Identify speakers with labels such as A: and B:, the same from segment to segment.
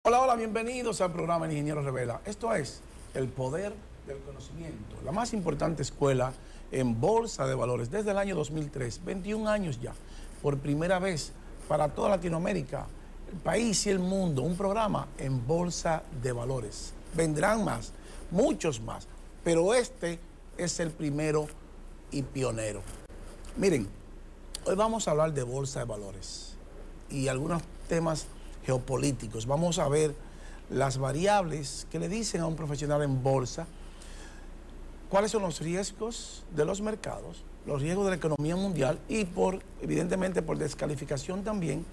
A: Hola, hola, bienvenidos al programa El Ingeniero Revela. Esto es el poder del conocimiento, la más importante escuela en bolsa de valores desde el año 2003, 21 años ya, por primera vez para toda Latinoamérica, el país y el mundo, un programa en bolsa de valores. Vendrán más, muchos más, pero este es el primero y pionero. Miren, hoy vamos a hablar de bolsa de valores y algunos temas geopolíticos. Vamos a ver las variables que le dicen a un profesional en bolsa, cuáles son los riesgos de los mercados, los riesgos de la economía mundial y evidentemente por descalificación también,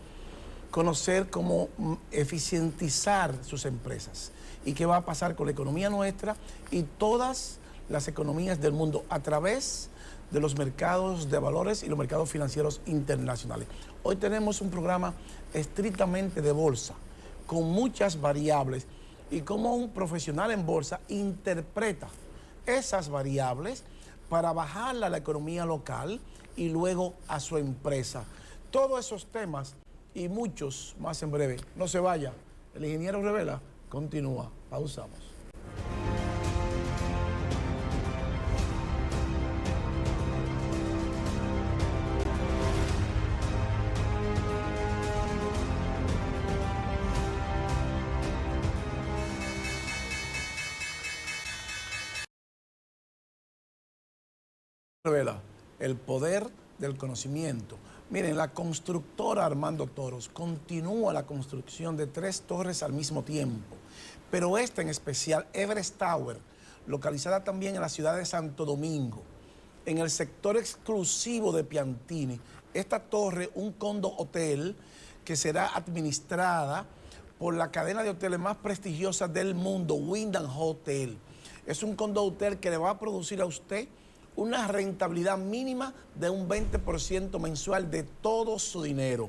A: conocer cómo eficientizar sus empresas y qué va a pasar con la economía nuestra y todas las economías del mundo a través de los mercados de valores y los mercados financieros internacionales. Hoy tenemos un programa estrictamente de bolsa, con muchas variables y cómo un profesional en bolsa interpreta esas variables para bajarla a la economía local y luego a su empresa. Todos esos temas y muchos más en breve. No se vaya, el Ingeniero Revela continúa. Pausamos. Revela el poder del conocimiento. Miren, la constructora Armando Toros continúa la construcción de 3 torres al mismo tiempo, pero esta en especial, Everest Tower, localizada también en la ciudad de Santo Domingo, en el sector exclusivo de Piantini. Esta torre, un condo hotel que será administrada por la cadena de hoteles más prestigiosa del mundo, Wyndham Hotel. Es un condo hotel que le va a producir a usted una rentabilidad mínima de un 20% mensual de todo su dinero.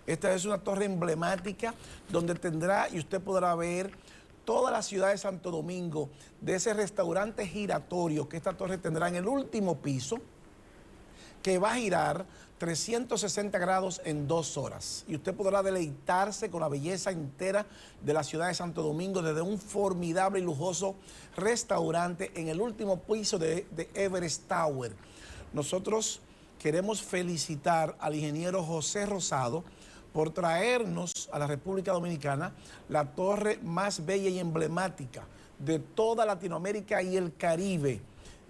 A: Esta es una torre emblemática donde tendrá y usted podrá ver toda la ciudad de Santo Domingo, de ese restaurante giratorio que esta torre tendrá en el último piso, que va a girar 360 grados en 2 horas. Y usted podrá deleitarse con la belleza entera de la ciudad de Santo Domingo desde un formidable y lujoso restaurante en el último piso de Everest Tower. Nosotros queremos felicitar al ingeniero José Rosado por traernos a la República Dominicana la torre más bella y emblemática de toda Latinoamérica y el Caribe.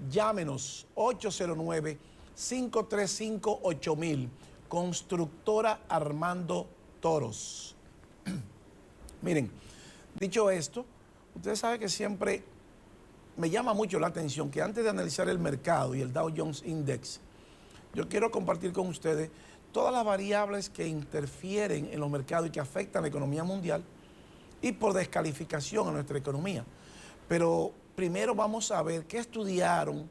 A: Llámenos 809-535-8000, constructora Armando Toros. Miren, dicho esto, ustedes saben que siempre me llama mucho la atención que antes de analizar el mercado y el Dow Jones Index, yo quiero compartir con ustedes todas las variables que interfieren en los mercados y que afectan la economía mundial y por descalificación a nuestra economía. Pero primero vamos a ver qué estudiaron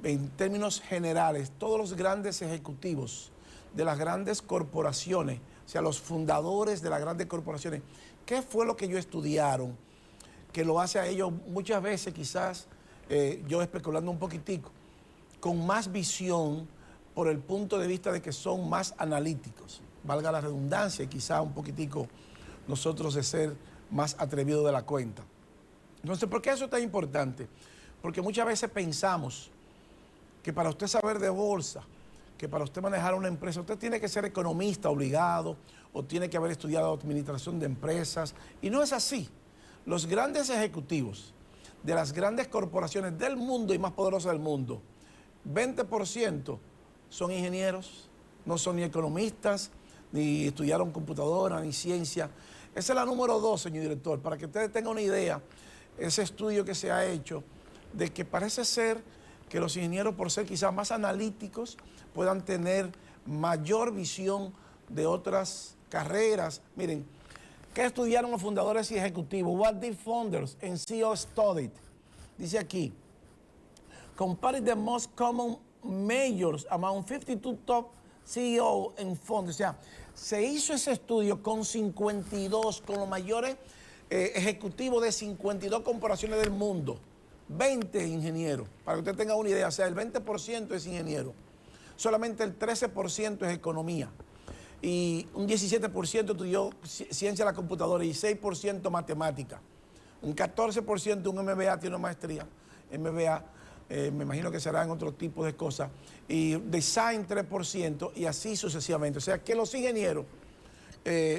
A: en términos generales todos los grandes ejecutivos de las grandes corporaciones, o sea, los fundadores de las grandes corporaciones. ¿Qué fue lo que ellos estudiaron que lo hace a ellos muchas veces, quizás, yo especulando un poquitico, con más visión por el punto de vista de que son más analíticos, valga la redundancia, y quizá un poquitico nosotros de ser más atrevidos de la cuenta? Entonces, ¿por qué eso es tan importante? Porque muchas veces pensamos que para usted saber de bolsa, que para usted manejar una empresa, usted tiene que ser economista obligado o tiene que haber estudiado administración de empresas, y no es así. Los grandes ejecutivos de las grandes corporaciones del mundo y más poderosas del mundo, 20% son ingenieros, no son ni economistas, ni estudiaron computadora, ni ciencia. Esa es la número 2, señor director, para que ustedes tengan una idea, ese estudio que se ha hecho, de que parece ser que los ingenieros, por ser quizás más analíticos, puedan tener mayor visión de otras carreras. Miren, ¿qué estudiaron los fundadores y ejecutivos? What did founders and CEOs studied? Dice aquí, compare the most common majors among 52 top CEO and founders. O sea, se hizo ese estudio con 52, con los mayores ejecutivos de 52 corporaciones del mundo. 20 ingenieros, para que usted tenga una idea, o sea, el 20% es ingeniero, solamente el 13% es economía. y un 17% estudió ciencia de la computadora y 6% matemática. Un 14% un MBA tiene una maestría. MBA, me imagino que será en otro tipo de cosas. Y design 3% y así sucesivamente. O sea que los ingenieros,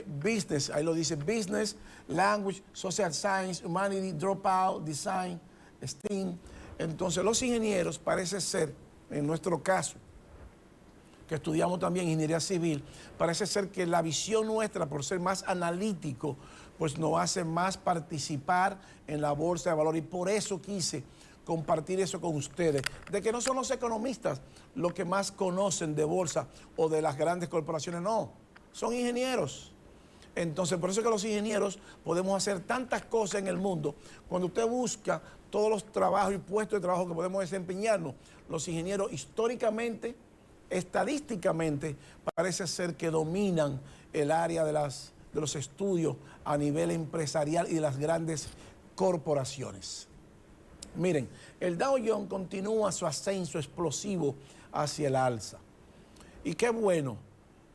A: business, ahí lo dice, business, language, social science, humanity, dropout, design, STEAM. Entonces los ingenieros parece ser, en nuestro caso, que estudiamos también ingeniería civil, parece ser que la visión nuestra, por ser más analítico, pues nos hace más participar en la bolsa de valores. Y por eso quise compartir eso con ustedes, de que no son los economistas los que más conocen de bolsa o de las grandes corporaciones, no, son ingenieros. Entonces, por eso es que los ingenieros podemos hacer tantas cosas en el mundo. Cuando usted busca todos los trabajos y puestos de trabajo que podemos desempeñarnos, los ingenieros históricamente, estadísticamente, parece ser que dominan el área de los estudios a nivel empresarial y de las grandes corporaciones. Miren, el Dow Jones continúa su ascenso explosivo hacia el alza. Y qué bueno,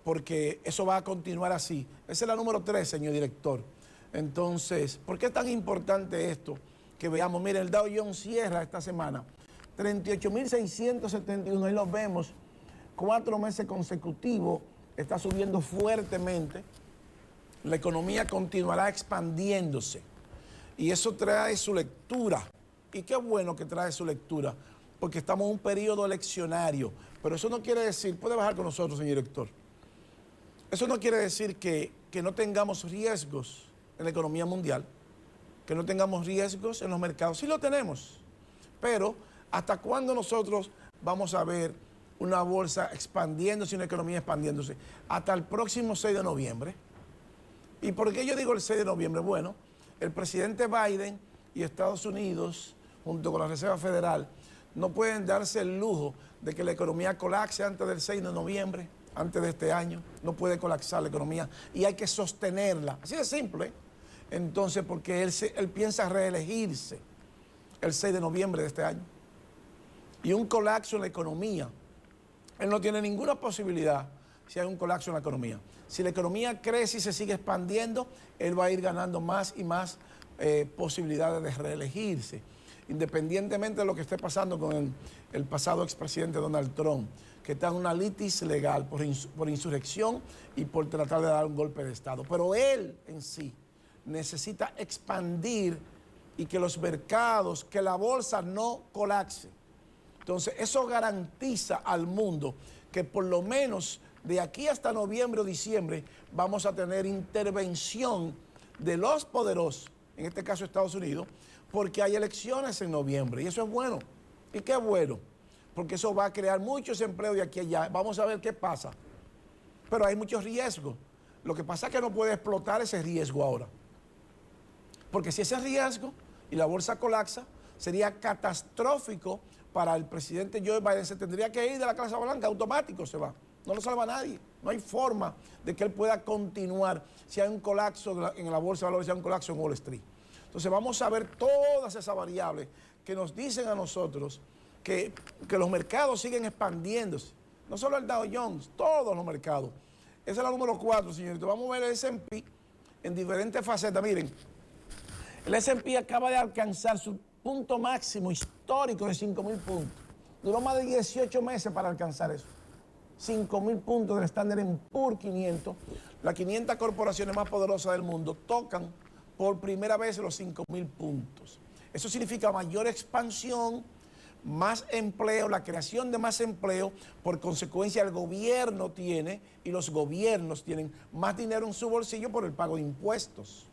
A: porque eso va a continuar así. Esa es la número 3, señor director. Entonces, ¿por qué es tan importante esto? Que veamos, miren, el Dow Jones cierra esta semana 38.671, ahí lo vemos, 4 meses consecutivos, está subiendo fuertemente. La economía continuará expandiéndose. Y eso trae su lectura. Y qué bueno que trae su lectura, porque estamos en un periodo eleccionario. Pero eso no quiere decir, puede bajar con nosotros, señor director. Eso no quiere decir que no tengamos riesgos en la economía mundial, que no tengamos riesgos en los mercados. Sí lo tenemos. Pero, ¿hasta cuándo nosotros vamos a ver una bolsa expandiéndose y una economía expandiéndose? Hasta el próximo 6 de noviembre. ¿Y por qué yo digo el 6 de noviembre? Bueno, el presidente Biden y Estados Unidos, junto con la Reserva Federal, no pueden darse el lujo de que la economía colapse antes del 6 de noviembre, antes de este año. No puede colapsar la economía y hay que sostenerla. Así de simple. Entonces, porque él piensa reelegirse el 6 de noviembre de este año. Y un colapso en la economía, él no tiene ninguna posibilidad si hay un colapso en la economía. Si la economía crece y se sigue expandiendo, él va a ir ganando más y más posibilidades de reelegirse, independientemente de lo que esté pasando con el pasado expresidente Donald Trump, que está en una litis legal por insurrección y por tratar de dar un golpe de Estado. Pero él en sí necesita expandir y que los mercados, que la bolsa no colapse. Entonces, eso garantiza al mundo que por lo menos de aquí hasta noviembre o diciembre vamos a tener intervención de los poderosos, en este caso Estados Unidos, porque hay elecciones en noviembre y eso es bueno. ¿Y qué bueno? Porque eso va a crear muchos empleos de aquí a allá. Vamos a ver qué pasa. Pero hay muchos riesgos. Lo que pasa es que no puede explotar ese riesgo ahora. Porque si ese riesgo y la bolsa colapsa, sería catastrófico para el presidente Joe Biden. Se tendría que ir de la Casa Blanca, automático se va. No lo salva nadie. No hay forma de que él pueda continuar si hay un colapso en la bolsa de valores, si hay un colapso en Wall Street. Entonces vamos a ver todas esas variables que nos dicen a nosotros que los mercados siguen expandiéndose. No solo el Dow Jones, todos los mercados. Esa es la número 4, señorito. Vamos a ver el S&P en diferentes facetas. Miren, el S&P acaba de alcanzar su punto máximo histórico de 5.000 puntos. Duró más de 18 meses para alcanzar eso. 5.000 puntos del Standard & Poor's 500. Las 500 corporaciones más poderosas del mundo tocan por primera vez los 5.000 puntos. Eso significa mayor expansión, más empleo, la creación de más empleo. Por consecuencia, el gobierno tiene y los gobiernos tienen más dinero en su bolsillo por el pago de impuestos.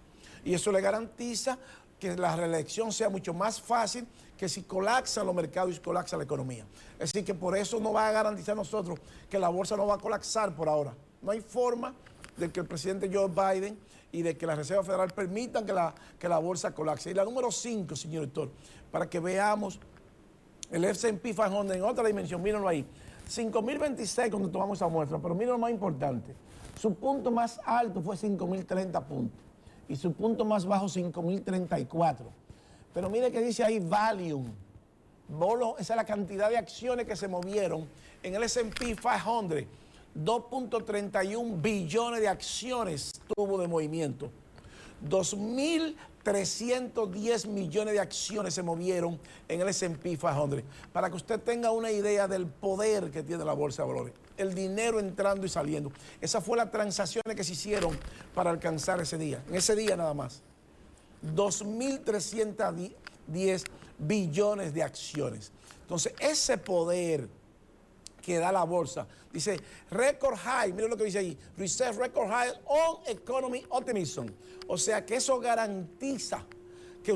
A: Y eso le garantiza que la reelección sea mucho más fácil que si colapsan los mercados y colapsa la economía. Es decir, que por eso no va a garantizar nosotros que la bolsa no va a colapsar por ahora. No hay forma de que el presidente Joe Biden y de que la Reserva Federal permitan que la bolsa colapse. Y la número 5, señor doctor, para que veamos el S&P 500 en otra dimensión, mírenlo ahí. 5.026 cuando tomamos esa muestra, pero miren lo más importante. Su punto más alto fue 5.030 puntos y su punto más bajo 5.034. Pero mire que dice ahí Valium. Esa es la cantidad de acciones que se movieron en el S&P 500 2.31 billones de acciones tuvo de movimiento. 2.310 millones de acciones se movieron en el S&P 500. Para que usted tenga una idea del poder que tiene la Bolsa de Valores. El dinero entrando y saliendo. Esas fueron las transacciones que se hicieron para alcanzar ese día. En ese día nada más. 2.310 billones de acciones. Entonces, ese poder que da la bolsa, dice record high, miren lo que dice ahí, reserve record high on economy optimism. O sea que eso garantiza que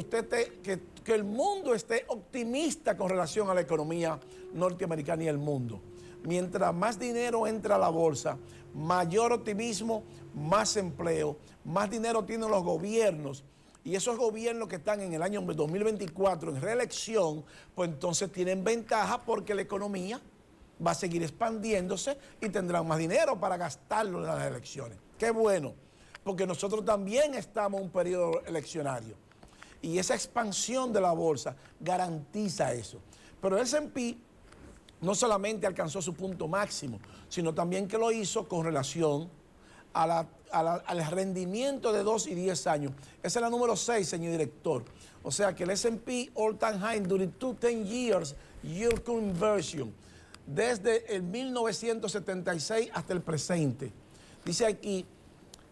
A: que el mundo esté optimista con relación a la economía norteamericana y el mundo. Mientras más dinero entra a la bolsa, mayor optimismo, más empleo, más dinero tienen los gobiernos. Y esos gobiernos que están en el año 2024 en reelección, pues entonces tienen ventaja porque la economía va a seguir expandiéndose y tendrán más dinero para gastarlo en las elecciones. Qué bueno, porque nosotros también estamos en un periodo eleccionario. Y esa expansión de la bolsa garantiza eso. Pero el S&P no solamente alcanzó su punto máximo, sino también que lo hizo con relación al rendimiento de 2 y 10 años. Esa es la número 6, señor director. O sea que el S&P all time high during 10 years yield conversion, desde el 1976 hasta el presente. Dice aquí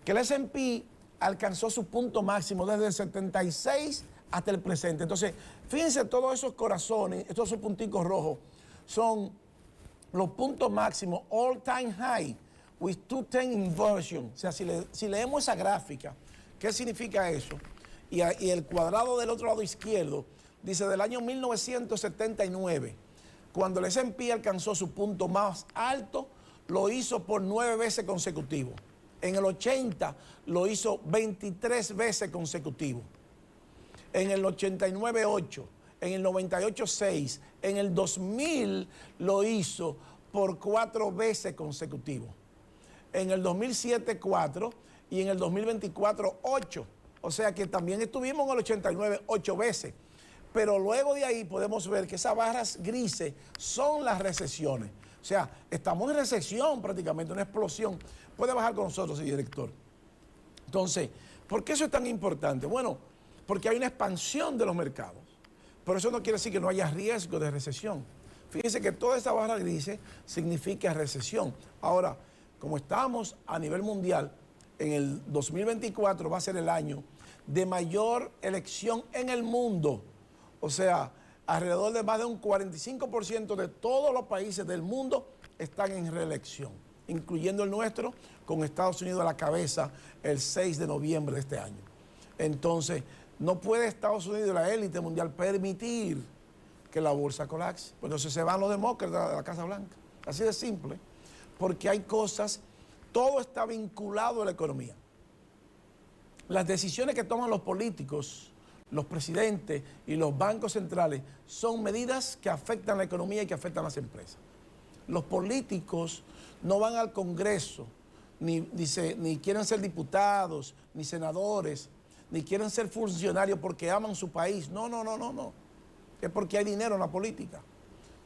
A: que el S&P alcanzó su punto máximo desde el 76 hasta el presente. Entonces, fíjense, todos esos corazones, estos esos punticos rojos, son los puntos máximos all time high with 210 inversion. O sea, si leemos esa gráfica, ¿qué significa eso? Y el cuadrado del otro lado izquierdo dice del año 1979, cuando el S&P alcanzó su punto más alto, lo hizo por 9 veces consecutivo. En el 80 lo hizo 23 veces consecutivo. En el 89, 8. En el 98, 6. En el 2000 lo hizo por 4 veces consecutivo. En el 2007, 4. Y en el 2024, 8. O sea que también estuvimos en el 89, 8 veces. Pero luego de ahí podemos ver que esas barras grises son las recesiones. O sea, estamos en recesión prácticamente, una explosión. Puede bajar con nosotros, señor director. Entonces, ¿por qué eso es tan importante? Bueno, porque hay una expansión de los mercados. Pero eso no quiere decir que no haya riesgo de recesión. Fíjense que toda esta barra gris significa recesión. Ahora, como estamos a nivel mundial, en el 2024 va a ser el año de mayor elección en el mundo. O sea, alrededor de más de un 45% de todos los países del mundo están en reelección, incluyendo el nuestro, con Estados Unidos a la cabeza el 6 de noviembre de este año. Entonces, no puede Estados Unidos, la élite mundial, permitir que la bolsa colapse. Pues entonces se van los demócratas de la Casa Blanca. Así de simple. Porque hay cosas, todo está vinculado a la economía. Las decisiones que toman los políticos, los presidentes y los bancos centrales son medidas que afectan la economía y que afectan a las empresas. Los políticos no van al Congreso, ni quieren ser diputados, ni senadores, ni quieren ser funcionarios porque aman su país. No. Es porque hay dinero en la política.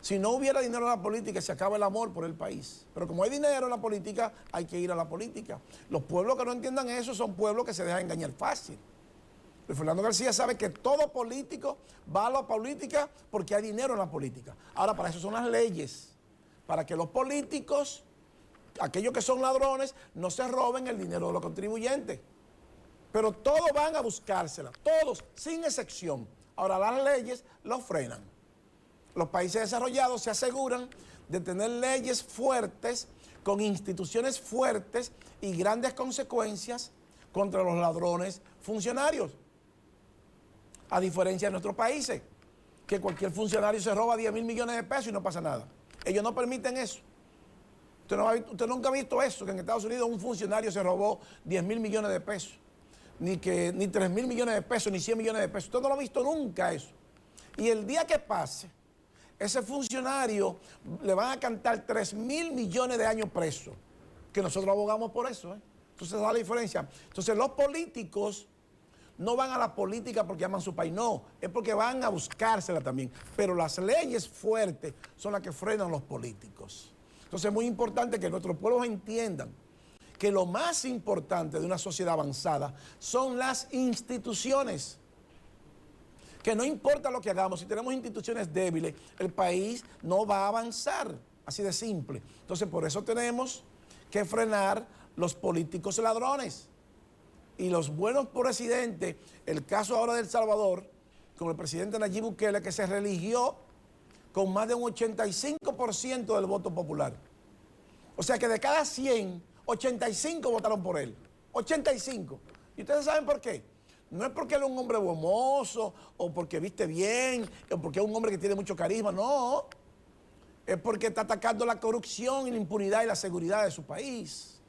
A: Si no hubiera dinero en la política, se acaba el amor por el país. Pero como hay dinero en la política, hay que ir a la política. Los pueblos que no entiendan eso son pueblos que se dejan engañar fácil. Luis Fernando García sabe que todo político va a la política porque hay dinero en la política. Ahora, para eso son las leyes. Para que los políticos, aquellos que son ladrones, no se roben el dinero de los contribuyentes. Pero todos van a buscársela, todos, sin excepción. Ahora, las leyes los frenan. Los países desarrollados se aseguran de tener leyes fuertes, con instituciones fuertes y grandes consecuencias contra los ladrones funcionarios. A diferencia de nuestros países, que cualquier funcionario se roba 10 mil millones de pesos y no pasa nada. Ellos no permiten eso. Usted nunca ha visto eso, que en Estados Unidos un funcionario se robó 10 mil millones de pesos. Ni 3 mil millones de pesos, ni 100 millones de pesos. Usted no lo ha visto nunca eso. Y el día que pase, ese funcionario le van a cantar 3 mil millones de años preso. Que nosotros abogamos por eso. Entonces, esa es la diferencia. Entonces, los políticos no van a la política porque aman su país. No, es porque van a buscársela también. Pero las leyes fuertes son las que frenan a los políticos. Entonces es muy importante que nuestros pueblos entiendan que lo más importante de una sociedad avanzada son las instituciones. Que no importa lo que hagamos, si tenemos instituciones débiles, el país no va a avanzar, así de simple. Entonces por eso tenemos que frenar los políticos ladrones. Y los buenos presidentes, el caso ahora de El Salvador, con el presidente Nayib Bukele, que se reeligió con más de un 85% del voto popular. O sea que de cada 100, 85 votaron por él. 85. ¿Y ustedes saben por qué? No es porque él es un hombre hermoso, o porque viste bien, o porque es un hombre que tiene mucho carisma, no. Es porque está atacando la corrupción y la impunidad y la seguridad de su país.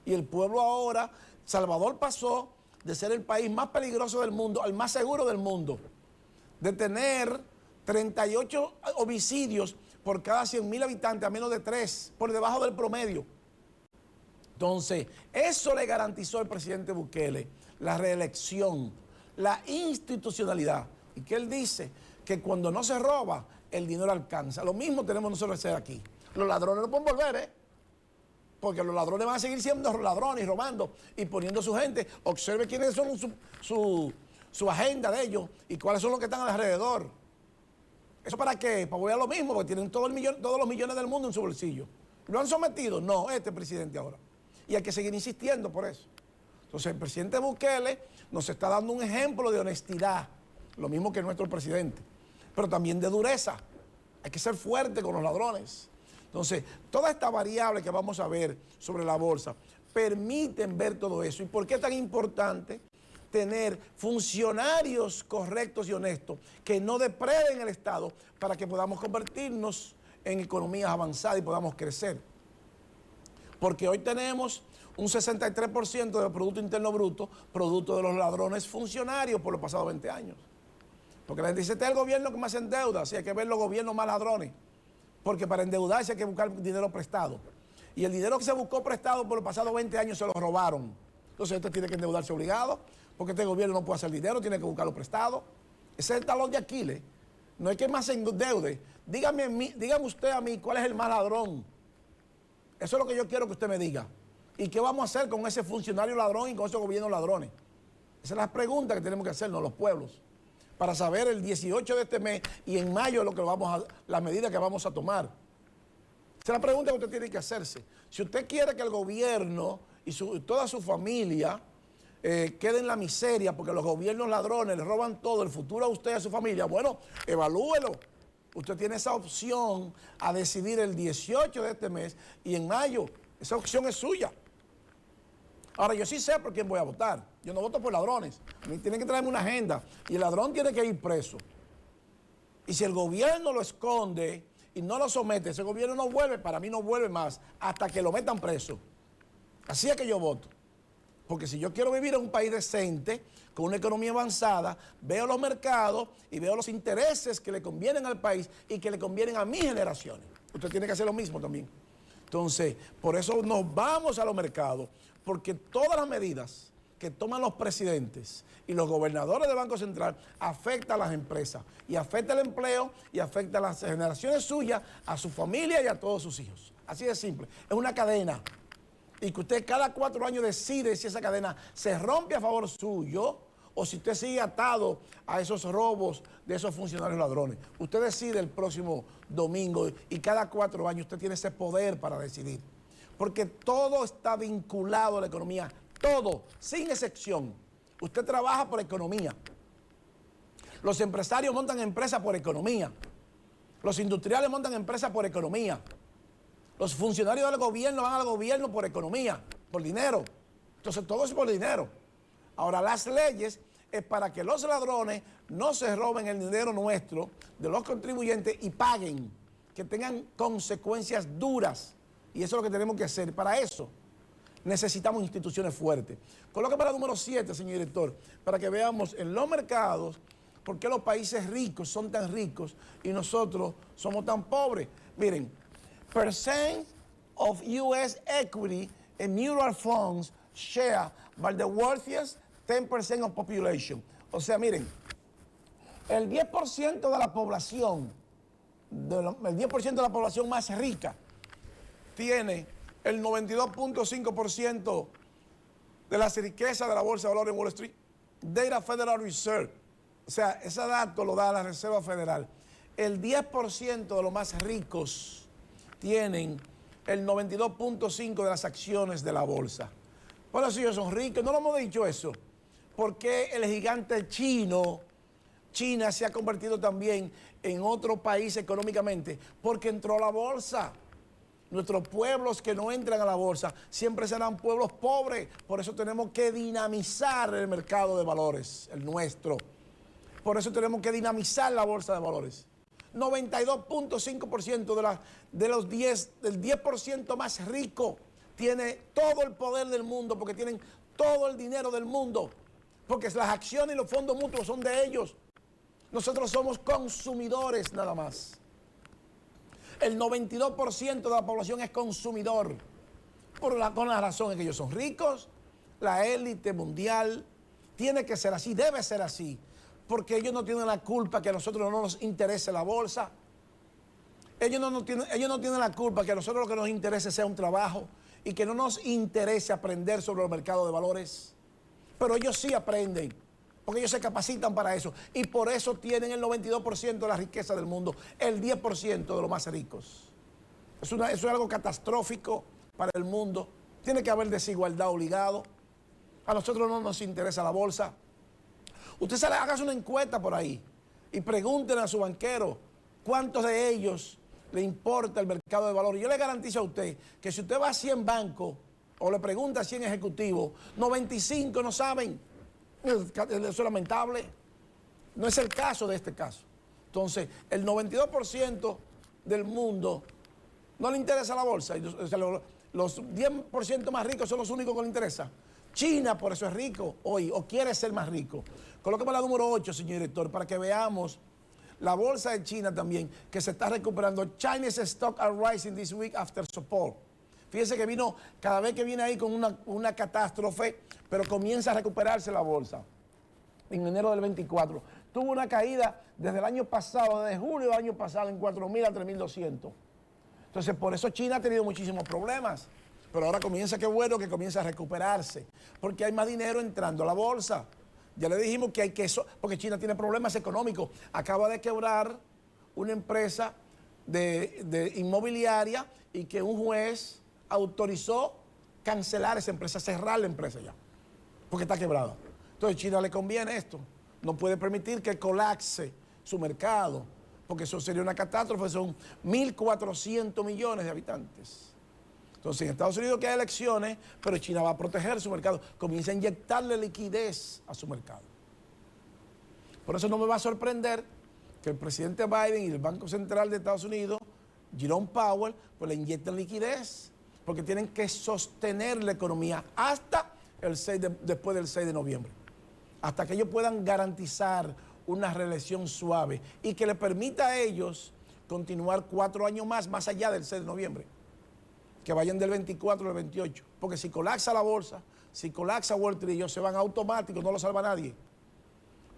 A: Y el pueblo ahora, Salvador pasó de ser el país más peligroso del mundo al más seguro del mundo. De tener 38 homicidios por cada 100.000 habitantes a menos de 3, por debajo del promedio. Entonces, eso le garantizó al presidente Bukele la reelección, la institucionalidad. Y que él dice que cuando no se roba, el dinero alcanza. Lo mismo tenemos nosotros que hacer aquí. Los ladrones no pueden volver, ¿eh? Porque los ladrones van a seguir siendo ladrones y robando y poniendo su gente. Observe quiénes son su agenda de ellos y cuáles son los que están alrededor. ¿Eso para qué? Para volver a lo mismo, porque tienen todos los millones del mundo en su bolsillo. ¿Lo han sometido? No, este presidente ahora. Y hay que seguir insistiendo por eso. Entonces el presidente Bukele nos está dando un ejemplo de honestidad, lo mismo que nuestro presidente, pero también de dureza. Hay que ser fuerte con los ladrones. Entonces, toda esta variable que vamos a ver sobre la bolsa permiten ver todo eso. ¿Y por qué es tan importante tener funcionarios correctos y honestos que no depreden el Estado para que podamos convertirnos en economías avanzadas y podamos crecer? Porque hoy tenemos un 63% del Producto Interno Bruto, producto de los ladrones funcionarios por los pasados 20 años. Porque la gente dice, este es el gobierno que más endeuda, así hay que ver los gobiernos más ladrones. Porque para endeudarse hay que buscar dinero prestado. Y el dinero que se buscó prestado por los pasados 20 años se lo robaron. Entonces este tiene que endeudarse obligado, porque este gobierno no puede hacer dinero, tiene que buscarlo prestado. Ese es el talón de Aquiles. No hay que más se endeude. Dígame usted a mí cuál es el más ladrón. Eso es lo que yo quiero que usted me diga. ¿Y qué vamos a hacer con ese funcionario ladrón y con esos gobiernos ladrones? Esas son las preguntas que tenemos que hacernos los pueblos, para saber el 18 de este mes y en mayo las medidas que vamos a tomar. Esa es la pregunta que usted tiene que hacerse. Si usted quiere que el gobierno y toda su familia quede en la miseria porque los gobiernos ladrones le roban todo, el futuro a usted y a su familia, bueno, evalúelo. Usted tiene esa opción a decidir el 18 de este mes y en mayo. Esa opción es suya. Ahora, yo sí sé por quién voy a votar. Yo no voto por ladrones. A mí tienen que traerme una agenda. Y el ladrón tiene que ir preso. Y si el gobierno lo esconde y no lo somete, ese gobierno no vuelve, para mí no vuelve más, hasta que lo metan preso. Así es que yo voto. Porque si yo quiero vivir en un país decente, con una economía avanzada, veo los mercados y veo los intereses que le convienen al país y que le convienen a mis generaciones. Usted tiene que hacer lo mismo también. Entonces, por eso nos vamos a los mercados, porque todas las medidas que toman los presidentes y los gobernadores del Banco Central afectan a las empresas y afecta el empleo y afecta a las generaciones suyas, a su familia y a todos sus hijos. Así de simple. Es una cadena. Y que usted cada 4 años decide si esa cadena se rompe a favor suyo o si usted sigue atado a esos robos de esos funcionarios ladrones. Usted decide el próximo domingo y cada 4 años usted tiene ese poder para decidir. Porque todo está vinculado a la economía, todo, sin excepción. Usted trabaja por economía. Los empresarios montan empresas por economía. Los industriales montan empresas por economía. Los funcionarios del gobierno van al gobierno por economía, por dinero. Entonces todo es por dinero. Ahora las leyes es para que los ladrones no se roben el dinero nuestro, de los contribuyentes, y paguen, que tengan consecuencias duras. Y eso es lo que tenemos que hacer. Para eso necesitamos instituciones fuertes. Coloque para el número 7, señor director, para que veamos en los mercados por qué los países ricos son tan ricos y nosotros somos tan pobres. Miren, percent of U.S. equity in mutual funds share by the wealthiest 10% of population. O sea, miren, el 10% de la población, el 10% de la población más rica, tiene el 92.5% de las riquezas de la Bolsa de Valores en Wall Street. Data Federal Reserve. O sea, ese dato lo da la Reserva Federal. El 10% de los más ricos tienen el 92.5% de las acciones de la bolsa. Por eso ellos son ricos. No lo hemos dicho eso. Porque el gigante chino, China se ha convertido también en otro país económicamente, porque entró a la bolsa. Nuestros pueblos que no entran a la bolsa siempre serán pueblos pobres. Por eso tenemos que dinamizar el mercado de valores, el nuestro. Por eso tenemos que dinamizar la bolsa de valores. 92.5% del 10% más rico tiene todo el poder del mundo, porque tienen todo el dinero del mundo, porque las acciones y los fondos mutuos son de ellos. Nosotros somos consumidores nada más. El 92% de la población es consumidor, con la razón de que ellos son ricos, la élite mundial. Tiene que ser así, debe ser así, porque ellos no tienen la culpa que a nosotros no nos interese la bolsa. Ellos no tienen la culpa que a nosotros lo que nos interese sea un trabajo y que no nos interese aprender sobre los mercados de valores. Pero ellos sí aprenden, porque ellos se capacitan para eso. Y por eso tienen el 92% de la riqueza del mundo, el 10% de los más ricos. Eso es algo catastrófico para el mundo. Tiene que haber desigualdad obligado. A nosotros no nos interesa la bolsa. Usted hágase una encuesta por ahí y pregúntenle a su banquero cuántos de ellos le importa el mercado de valores. Yo le garantizo a usted que si usted va a 100 bancos o le pregunta a 100 ejecutivos, 95 no saben. Eso es lamentable. No es el caso de este caso. Entonces, el 92% del mundo no le interesa la bolsa. O sea, los 10% más ricos son los únicos que le interesa. China, por eso es rico hoy, o quiere ser más rico. Colóqueme la número 8, señor director, para que veamos la bolsa de China también, que se está recuperando. Chinese stocks are rising this week after support. Fíjense que cada vez que viene ahí con una catástrofe, pero comienza a recuperarse la bolsa. En enero del 24. Tuvo una caída desde el año pasado, desde julio del año pasado, en 4.000 a 3.200. Entonces, por eso China ha tenido muchísimos problemas. Pero ahora qué bueno que comienza a recuperarse, porque hay más dinero entrando a la bolsa. Ya le dijimos que hay que eso, porque China tiene problemas económicos. Acaba de quebrar una empresa de inmobiliaria y que un juez autorizó cancelar esa empresa, cerrar la empresa ya, porque está quebrada. Entonces a China le conviene esto. No puede permitir que colapse su mercado, porque eso sería una catástrofe. Son 1.400 millones de habitantes. Entonces, en Estados Unidos que hay elecciones, pero China va a proteger su mercado. Comienza a inyectarle liquidez a su mercado. Por eso no me va a sorprender que el presidente Biden y el Banco Central de Estados Unidos, Jerome Powell, pues le inyecten liquidez, porque tienen que sostener la economía hasta después del 6 de noviembre. Hasta que ellos puedan garantizar una reelección suave y que le permita a ellos continuar 4 años más allá del 6 de noviembre. Que vayan del 24 al 28, porque si colapsa la bolsa, si colapsa Wall Street, ellos se van automáticos, no lo salva nadie.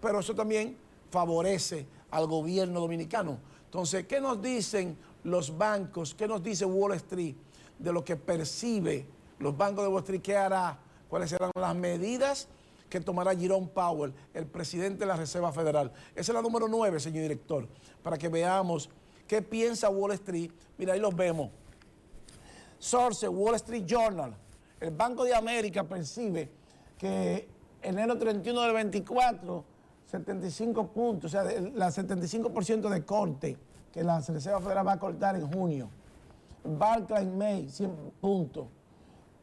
A: Pero eso también favorece al gobierno dominicano. Entonces, ¿qué nos dicen los bancos? ¿Qué nos dice Wall Street de lo que percibe los bancos de Wall Street? ¿Qué hará? ¿Cuáles serán las medidas que tomará Jerome Powell, el presidente de la Reserva Federal? Esa es la número 9, señor director, para que veamos qué piensa Wall Street. Mira, ahí los vemos. Source, Wall Street Journal. El Banco de América percibe que enero 31 del 24, 75 puntos, o sea, la 75% de corte que la Reserva Federal va a cortar en junio. Barclays en May, 100 puntos.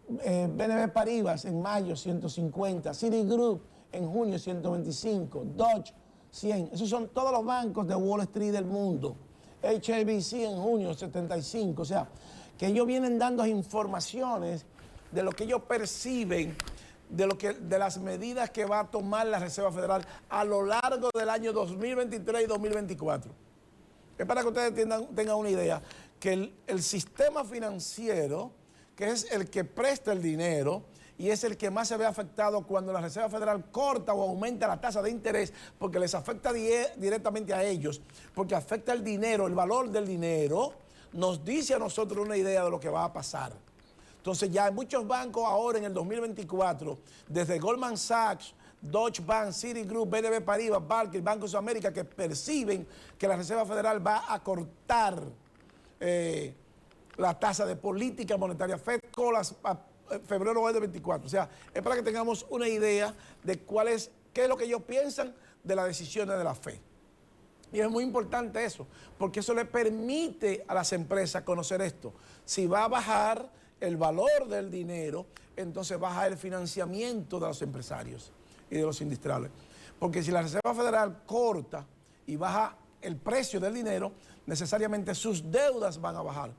A: BNP Paribas en mayo, 150. Citigroup en junio, 125. Dodge, 100. Esos son todos los bancos de Wall Street del mundo. HSBC en junio, 75. O sea, que ellos vienen dando informaciones de lo que ellos perciben, de las medidas que va a tomar la Reserva Federal a lo largo del año 2023 y 2024. Es para que ustedes tengan una idea, que el sistema financiero, que es el que presta el dinero y es el que más se ve afectado cuando la Reserva Federal corta o aumenta la tasa de interés, porque les afecta directamente a ellos, porque afecta el dinero, el valor del dinero. nos dice a nosotros una idea de lo que va a pasar. Entonces ya hay muchos bancos ahora en el 2024, desde Goldman Sachs, Deutsche Bank, Citigroup, BNP Paribas, Barclays, Banco de Sudamérica, que perciben que la Reserva Federal va a cortar la tasa de política monetaria FED con febrero del 24. O sea, es para que tengamos una idea de qué es lo que ellos piensan de las decisiones de la FED. Y es muy importante eso, porque eso le permite a las empresas conocer esto. Si va a bajar el valor del dinero, entonces baja el financiamiento de los empresarios y de los industriales. Porque si la Reserva Federal corta y baja el precio del dinero, necesariamente sus deudas van a bajar.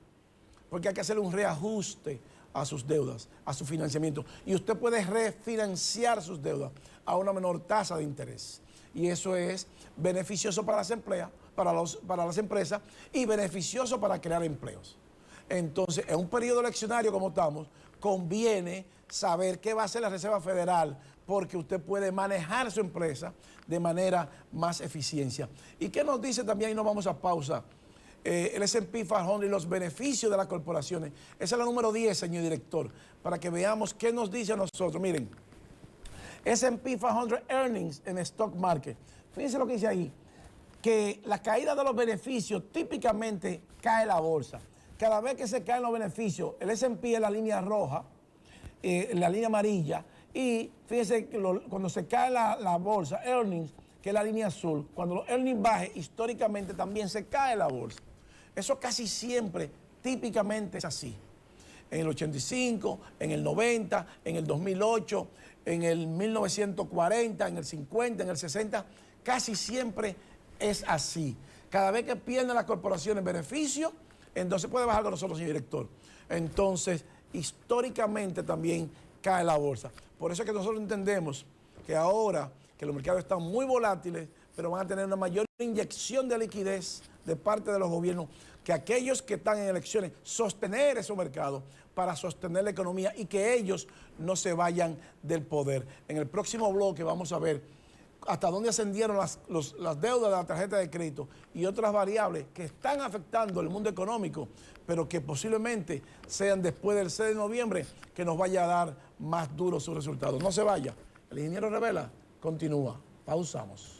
A: Porque hay que hacer un reajuste a sus deudas, a su financiamiento. Y usted puede refinanciar sus deudas a una menor tasa de interés. Y eso es beneficioso para las empresas y beneficioso para crear empleos. Entonces, en un periodo eleccionario como estamos, conviene saber qué va a hacer la Reserva Federal, porque usted puede manejar su empresa de manera más eficiencia. ¿Y qué nos dice también? Y nos vamos a pausa. El S&P 500 y los beneficios de las corporaciones. Esa es la número 10, señor director, para que veamos qué nos dice a nosotros. Miren, S&P 500 Earnings en Stock Market. Fíjense lo que dice ahí, que la caída de los beneficios típicamente cae la bolsa. Cada vez que se caen los beneficios, el S&P es la línea roja, la línea amarilla, y fíjense que cuando se cae la bolsa, earnings, que es la línea azul, cuando los earnings bajen, históricamente también se cae la bolsa. Eso casi siempre, típicamente es así. En el 85, en el 90, en el 2008, en el 1940, en el 50, en el 60, casi siempre es así. Cada vez que pierden las corporaciones beneficios, entonces puede bajar con nosotros, señor director. Entonces, históricamente también cae la bolsa. Por eso es que nosotros entendemos que ahora que los mercados están muy volátiles, pero van a tener una mayor inyección de liquidez de parte de los gobiernos, que aquellos que están en elecciones, sostener esos mercados para sostener la economía y que ellos no se vayan del poder. En el próximo bloque vamos a ver hasta dónde ascendieron las deudas de la tarjeta de crédito y otras variables que están afectando el mundo económico, pero que posiblemente sean después del 6 de noviembre que nos vaya a dar más duros sus resultados. No se vaya. El ingeniero Revela continúa. Pausamos.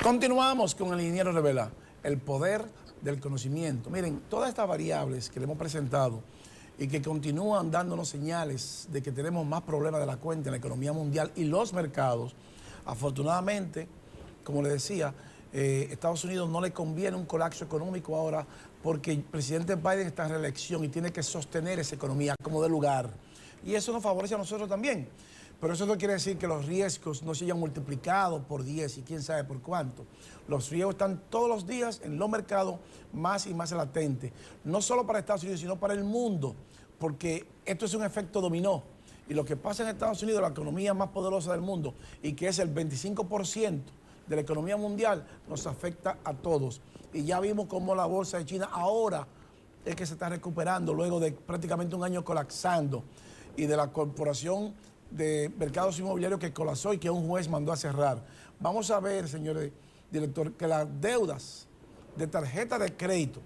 A: Continuamos con el ingeniero Revela, el poder del conocimiento. Miren, todas estas variables que le hemos presentado y que continúan dándonos señales de que tenemos más problemas de la cuenta en la economía mundial y los mercados, afortunadamente, como le decía, Estados Unidos no le conviene un colapso económico ahora porque el presidente Biden está en reelección y tiene que sostener esa economía como de lugar. Y eso nos favorece a nosotros también. Pero eso no quiere decir que los riesgos no se hayan multiplicado por 10 y quién sabe por cuánto. Los riesgos están todos los días en los mercados más y más latentes. No solo para Estados Unidos, sino para el mundo, porque esto es un efecto dominó. Y lo que pasa en Estados Unidos, la economía más poderosa del mundo, y que es el 25% de la economía mundial, nos afecta a todos. Y ya vimos cómo la bolsa de China ahora es que se está recuperando luego de prácticamente un año colapsando y de la corporación de mercados inmobiliarios que colapsó y que un juez mandó a cerrar. Vamos a ver, señor director, que las deudas de tarjeta de crédito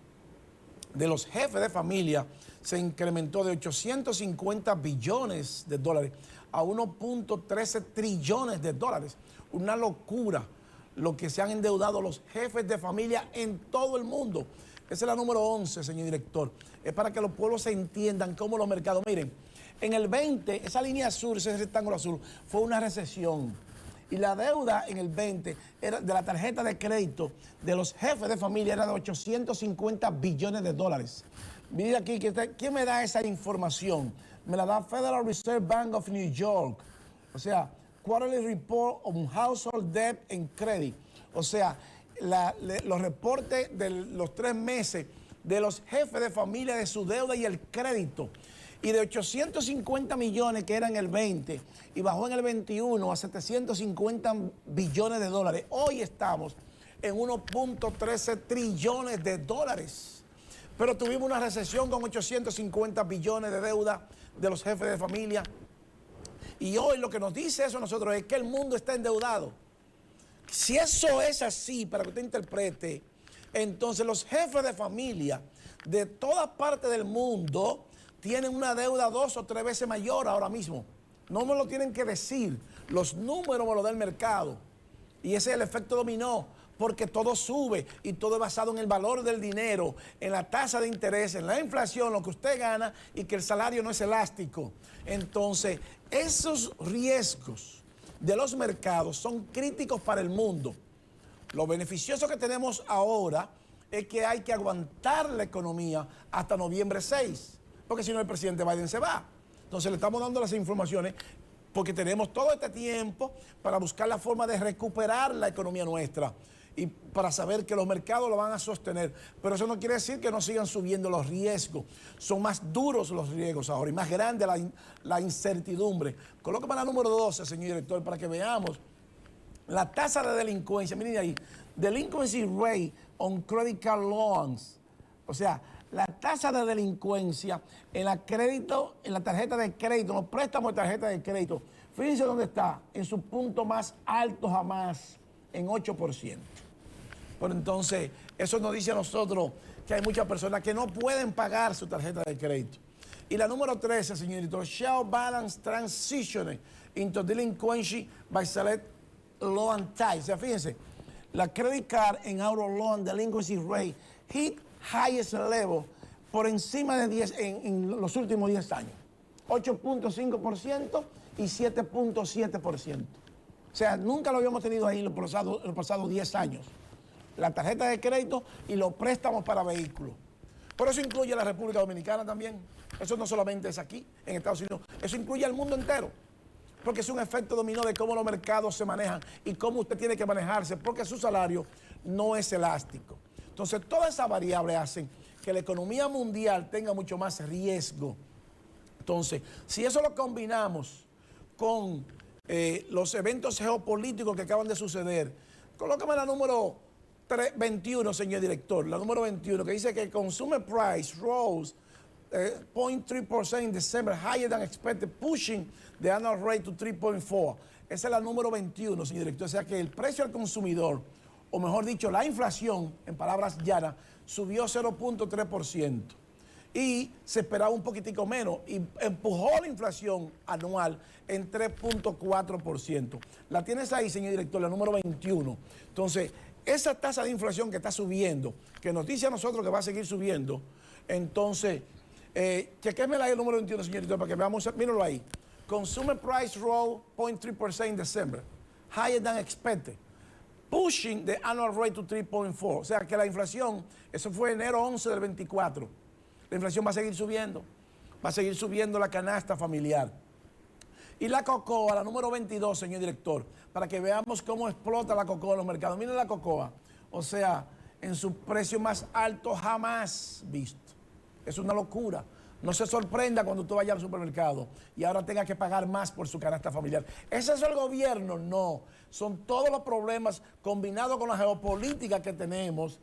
A: de los jefes de familia se incrementó de 850 billones de dólares a 1.13 trillones de dólares. Una locura lo que se han endeudado los jefes de familia en todo el mundo. Esa es la número 11, señor director. Es para que los pueblos entiendan cómo los mercados... Miren, en el 20, esa línea azul, ese rectángulo azul, fue una recesión. Y la deuda en el 20 era de la tarjeta de crédito de los jefes de familia era de 850 billones de dólares. Mira aquí, ¿quién me da esa información? Me la da Federal Reserve Bank of New York. O sea, Quarterly Report on Household Debt and Credit. O sea, los reportes de los 3 meses de los jefes de familia de su deuda y el crédito. Y de 850 millones que eran en el 20 y bajó en el 21 a 750 billones de dólares. Hoy estamos en 1.13 trillones de dólares. Pero tuvimos una recesión con 850 billones de deuda de los jefes de familia. Y hoy lo que nos dice eso a nosotros es que el mundo está endeudado. Si eso es así, para que usted interprete, entonces los jefes de familia de todas partes del mundo tienen una deuda 2 o 3 veces mayor ahora mismo. No me lo tienen que decir, los números me lo da el mercado. Y ese es el efecto dominó, porque todo sube y todo es basado en el valor del dinero, en la tasa de interés, en la inflación, lo que usted gana y que el salario no es elástico. Entonces, esos riesgos de los mercados son críticos para el mundo. Lo beneficioso que tenemos ahora es que hay que aguantar la economía hasta noviembre 6, porque si no el presidente Biden se va. Entonces le estamos dando las informaciones porque tenemos todo este tiempo para buscar la forma de recuperar la economía nuestra y para saber que los mercados lo van a sostener. Pero eso no quiere decir que no sigan subiendo los riesgos. Son más duros los riesgos ahora y más grande la incertidumbre. Colóqueme la número 12, señor director, para que veamos la tasa de delincuencia. Miren ahí, delinquency rate on credit card loans. O sea, la tasa de delincuencia en la tarjeta de crédito, los préstamos de tarjeta de crédito. Fíjense dónde está, en su punto más alto jamás, en 8%. Pero entonces, eso nos dice a nosotros que hay muchas personas que no pueden pagar su tarjeta de crédito. Y la número 13, señorito, shall balance transition into delinquency by select loan type. O sea, fíjense, la credit card en auto loan delinquency rate hit highest level por encima de 10 en los últimos 10 años. 8.5% y 7.7%. O sea, nunca lo habíamos tenido ahí en los pasados 10 años. La tarjeta de crédito y los préstamos para vehículos. Por eso incluye a la República Dominicana también. Eso no solamente es aquí, en Estados Unidos. Eso incluye al mundo entero. Porque es un efecto dominó de cómo los mercados se manejan y cómo usted tiene que manejarse, porque su salario no es elástico. Entonces, todas esas variables hacen que la economía mundial tenga mucho más riesgo. Entonces, si eso lo combinamos con los eventos geopolíticos que acaban de suceder, colócame la número 21, señor director, la número 21, que dice que Consumer Price rose 0.3% in December, higher than expected, pushing the annual rate to 3.4%. Esa es la número 21, señor director. O sea que el precio al consumidor, o mejor dicho, la inflación, en palabras llanas, subió 0.3%. Y se esperaba un poquitico menos y empujó la inflación anual en 3.4%. La tienes ahí, señor director, la número 21. Entonces, esa tasa de inflación que está subiendo, que nos dice a nosotros que va a seguir subiendo, entonces, chequémela ahí el número 21, señor director, para que veamos, míralo ahí. Consumer Price rose 0.3% in December, higher than expected, pushing the annual rate to 3.4%. O sea que la inflación, eso fue enero 11 del 24. La inflación va a seguir subiendo la canasta familiar. Y la cocoa, la número 22, señor director, para que veamos cómo explota la cocoa en los mercados. Miren la cocoa, o sea, en su precio más alto jamás visto. Es una locura. No se sorprenda cuando usted vaya al supermercado y ahora tenga que pagar más por su canasta familiar. ¿Ese es el gobierno? No. Son todos los problemas combinados con la geopolítica que tenemos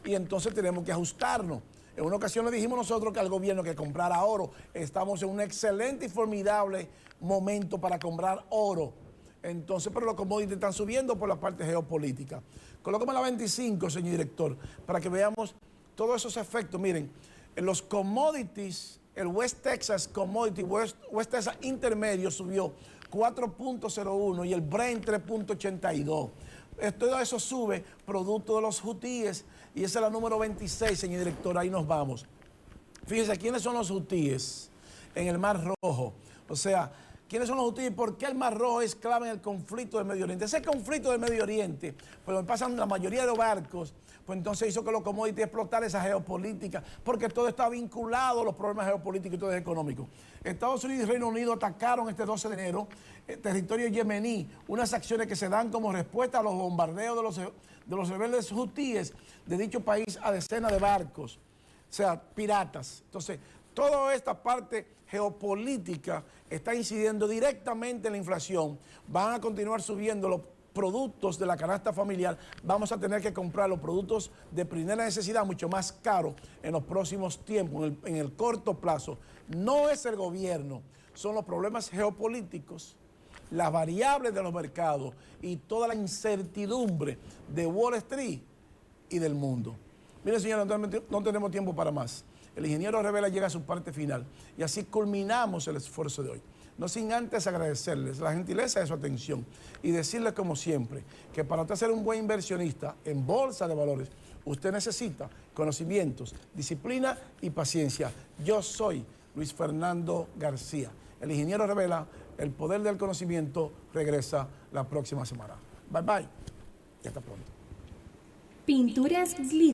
A: y entonces tenemos que ajustarnos. En una ocasión le dijimos nosotros que al gobierno que comprara oro. Estamos en un excelente y formidable momento para comprar oro. Entonces, pero los commodities están subiendo por la parte geopolítica. Colóqueme la 25, señor director, para que veamos todos esos efectos. Miren, en los commodities, el West Texas Commodity, West Texas Intermedio subió 4.01 y el Brent 3.82. Todo eso sube producto de los hutíes y esa es la número 26, señor director, ahí nos vamos. Fíjese, ¿quiénes son los hutíes en el Mar Rojo? O sea, ¿quiénes son los hutíes? ¿Por qué el Mar Rojo es clave en el conflicto del Medio Oriente? Ese conflicto del Medio Oriente, pues donde pasan la mayoría de los barcos, pues entonces hizo que los commodities explotaran esa geopolítica, porque todo está vinculado a los problemas geopolíticos y todo es económico. Estados Unidos y Reino Unido atacaron este 12 de enero territorio yemení, unas acciones que se dan como respuesta a los bombardeos de los rebeldes hutíes de dicho país a decenas de barcos, o sea, piratas. Entonces, toda esta parte geopolítica está incidiendo directamente en la inflación. Van a continuar subiendo productos de la canasta familiar, vamos a tener que comprar los productos de primera necesidad mucho más caros en los próximos tiempos, en el corto plazo. No es el gobierno, son los problemas geopolíticos, las variables de los mercados y toda la incertidumbre de Wall Street y del mundo. Miren, señores, no tenemos tiempo para más. El ingeniero Revela llega a su parte final y así culminamos el esfuerzo de hoy. No sin antes agradecerles la gentileza de su atención y decirles, como siempre, que para usted ser un buen inversionista en bolsa de valores, usted necesita conocimientos, disciplina y paciencia. Yo soy Luis Fernando García. El ingeniero Revela, el poder del conocimiento, regresa la próxima semana. Bye bye y hasta pronto.
B: Pinturas Glitter.